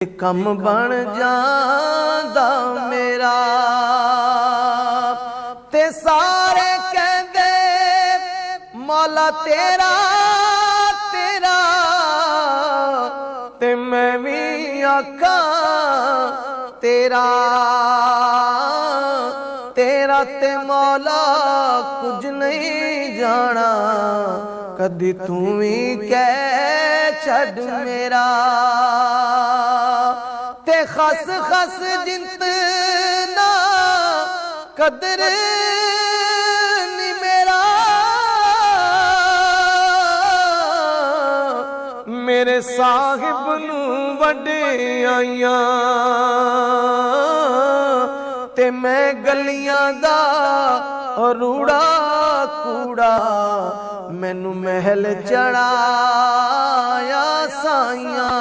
कम बन जांदा मेरा ते सारे कहंदे मौला तेरा तेरा ते मैं भी आखां तेरा तेरा ते मौला कुछ नहीं जाना कदी तू भी कह छड़ मेरा ते खस खस जिंत ना कदर नी मेरा मेरे साहिब नू वड्याइयां ते मैं गलियां दा रूड़ा कूड़ा मैनू महल चढ़ाया साइयां।